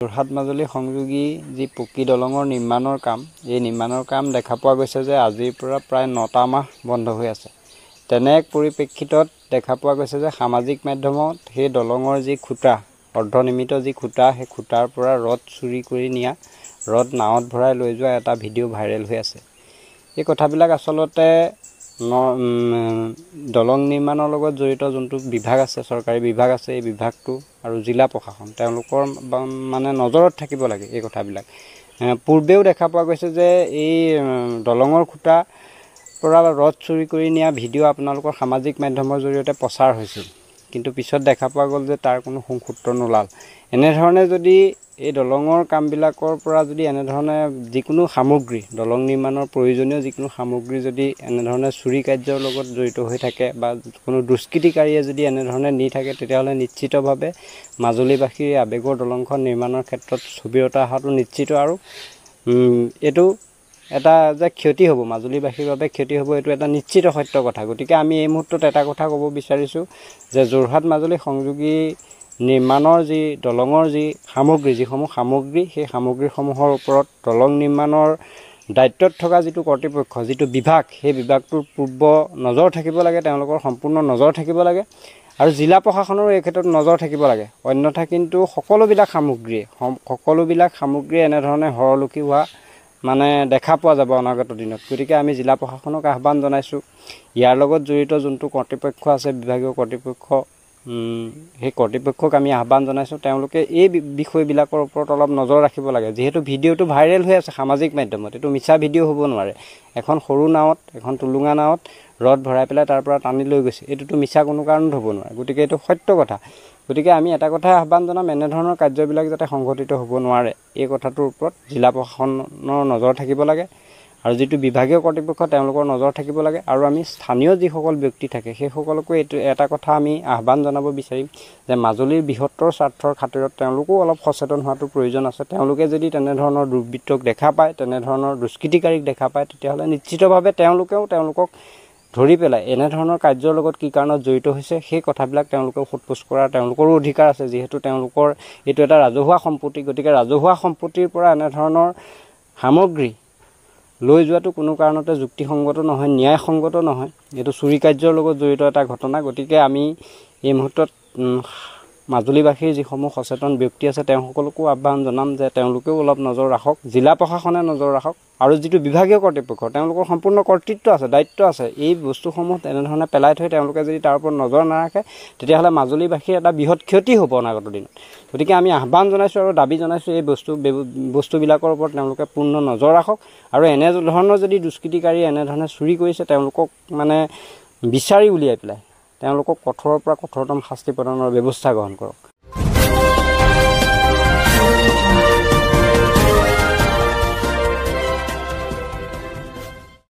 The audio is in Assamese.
যোৰহাট মাজুলী সংযোগী যি পকী দলঙৰ নিৰ্মাণৰ কাম এই নিৰ্মাণৰ কাম দেখা পোৱা গৈছে যে আজিৰ পৰা প্ৰায় 9টা মাহ বন্ধ হৈ আছে। তেনে এক পৰিপ্ৰেক্ষিতত দেখা পোৱা গৈছে যে সামাজিক মাধ্যমত সেই দলঙৰ যি খুঁটা অৰ্ধনিৰ্মিত যি খুঁটা সেই খুঁটাৰ পৰা ৰড চুৰি কৰি নিয়া ৰড নাৱত ভৰাই লৈ যোৱা এটা ভিডিঅ' ভাইৰেল হৈ আছে। এই কথাবিলাক আচলতে দলং নিৰ্মাণৰ লগত জড়িত যোনটো বিভাগ আছে চৰকাৰী বিভাগ আছে এই বিভাগটো আৰু জিলা প্ৰশাসন তেওঁলোকৰ মানে নজৰত থাকিব লাগে এই কথাবিলাক। পূৰ্বেও দেখা পোৱা গৈছে যে এই দলঙৰ খুঁটা পৰা ৰড চুৰি কৰি নিয়া ভিডিঅ' আপোনালোকৰ সামাজিক মাধ্যমৰ জৰিয়তে প্ৰচাৰ হৈছিল, কিন্তু পিছত দেখা পোৱা গ'ল যে তাৰ কোনো সূত্ৰ নোলাল। এনেধৰণে যদি এই দলঙৰ কামবিলাকৰ পৰা যদি এনেধৰণে যিকোনো সামগ্ৰী দলং নিৰ্মাণৰ প্ৰয়োজনীয় যিকোনো সামগ্ৰী যদি এনেধৰণে চুৰি কাৰ্যৰ লগত জড়িত হৈ থাকে বা কোনো দুষ্কৃতিকাৰীয়ে যদি এনেধৰণে নি থাকে তেতিয়াহ'লে নিশ্চিতভাৱে মাজুলীবাসীৰ আৱেগৰ দলংখন নিৰ্মাণৰ ক্ষেত্ৰত স্থবিৰতা অহাটো নিশ্চিত আৰু এইটো এটা যে ক্ষতি হ'ব মাজুলীবাসীৰ বাবে ক্ষতি হ'ব এইটো এটা নিশ্চিত সত্য কথা। গতিকে আমি এই মুহূৰ্তত এটা কথা ক'ব বিচাৰিছোঁ যে যোৰহাট মাজুলী সংযোগী নিৰ্মাণৰ যি দলঙৰ যি সামগ্ৰী যিসমূহ সামগ্ৰী সেই সামগ্ৰীসমূহৰ ওপৰত দলং নিৰ্মাণৰ দায়িত্বত থকা যিটো কৰ্তৃপক্ষ যিটো বিভাগ সেই বিভাগটোৰ পূৰ্ব নজৰ থাকিব লাগে, তেওঁলোকৰ সম্পূৰ্ণ নজৰ থাকিব লাগে আৰু জিলা প্ৰশাসনৰো এই ক্ষেত্ৰত নজৰ থাকিব লাগে। অন্যথা কিন্তু সকলোবিলাক সামগ্ৰী এনেধৰণে হৰলুকি হোৱা মানে দেখা পোৱা যাব অনাগত দিনত। গতিকে আমি জিলা প্ৰশাসনক আহ্বান জনাইছোঁ, ইয়াৰ লগত জড়িত যোনটো কৰ্তৃপক্ষ আছে বিভাগীয় কৰ্তৃপক্ষ সেই কৰ্তৃপক্ষক আমি আহ্বান জনাইছোঁ তেওঁলোকে এই বিষয়বিলাকৰ ওপৰত অলপ নজৰ ৰাখিব লাগে। যিহেতু ভিডিঅ'টো ভাইৰেল হৈ আছে সামাজিক মাধ্যমত, এইটো মিছা ভিডিঅ' হ'ব নোৱাৰে। এখন সৰু নাৱত এখন টুলুঙা নাৱত ৰড ভৰাই পেলাই তাৰ পৰা টানি লৈ গৈছে, এইটোতো মিছা কোনো কাৰণত হ'ব নোৱাৰে। গতিকে এইটো সত্য কথা। গতিকে আমি এটা কথাই আহ্বান জনাম, এনেধৰণৰ কাৰ্যবিলাক যাতে সংঘটিত হ'ব নোৱাৰে এই কথাটোৰ ওপৰত জিলা প্ৰশাসনৰ নজৰ থাকিব লাগে আৰু যিটো বিভাগীয় কৰ্তৃপক্ষ তেওঁলোকৰ নজৰ থাকিব লাগে। আৰু আমি স্থানীয় যিসকল ব্যক্তি থাকে সেইসকলকো এইটো এটা কথা আমি আহ্বান জনাব বিচাৰিম যে মাজুলীৰ বৃহত্তৰ স্বাৰ্থৰ খাতিৰত তেওঁলোকো অলপ সচেতন হোৱাটো প্ৰয়োজন আছে। তেওঁলোকে যদি তেনেধৰণৰ দুৰ্বৃত্তক দেখা পায়, তেনেধৰণৰ দুষ্কৃতিকাৰীক দেখা পায়, তেতিয়াহ'লে নিশ্চিতভাৱে তেওঁলোকক ধৰি পেলাই এনেধৰণৰ কাৰ্যৰ লগত কি কাৰণত জড়িত হৈছে সেই কথাবিলাক তেওঁলোকে সোধপোছ কৰাৰ তেওঁলোকৰো অধিকাৰ আছে। যিহেতু তেওঁলোকৰ এইটো এটা ৰাজহুৱা সম্পত্তি, গতিকে ৰাজহুৱা সম্পত্তিৰ পৰা এনেধৰণৰ সামগ্ৰী লৈ যোৱাটো কোনো কাৰণতে যুক্তিসংগত নহয়, ন্যায়সংগত নহয়। এইটো চুৰি কাৰ্যৰ লগত জড়িত এটা ঘটনা। গতিকে আমি এই মুহূৰ্তত মাজুলীবাসীৰ যিসমূহ সচেতন ব্যক্তি আছে তেওঁসকলকো আহ্বান জনাম যে তেওঁলোকেও অলপ নজৰ ৰাখক, জিলা প্ৰশাসনে নজৰ ৰাখক আৰু যিটো বিভাগীয় কৰ্তৃপক্ষ তেওঁলোকৰ সম্পূৰ্ণ কৰ্তৃত্ব আছে, দায়িত্ব আছে। এই বস্তুসমূহ তেনেধৰণে পেলাই থৈ তেওঁলোকে যদি তাৰ ওপৰত নজৰ নাৰাখে তেতিয়াহ'লে মাজুলীবাসীৰ এটা বৃহৎ ক্ষতি হ'ব অনাগত দিনত। গতিকে আমি আহ্বান জনাইছোঁ আৰু দাবী জনাইছোঁ এই বস্তুবিলাকৰ ওপৰত তেওঁলোকে পূৰ্ণ নজৰ ৰাখক আৰু এনেধৰণৰ যদি দুষ্কৃতিকাৰী এনেধৰণে চুৰি কৰিছে তেওঁলোকক মানে বিচাৰি উলিয়াই পেলাই তেওঁলোকক কঠোৰৰ পৰা কঠোৰতম শাস্তি প্ৰদানৰ ব্যৱস্থা গ্ৰহণ কৰক।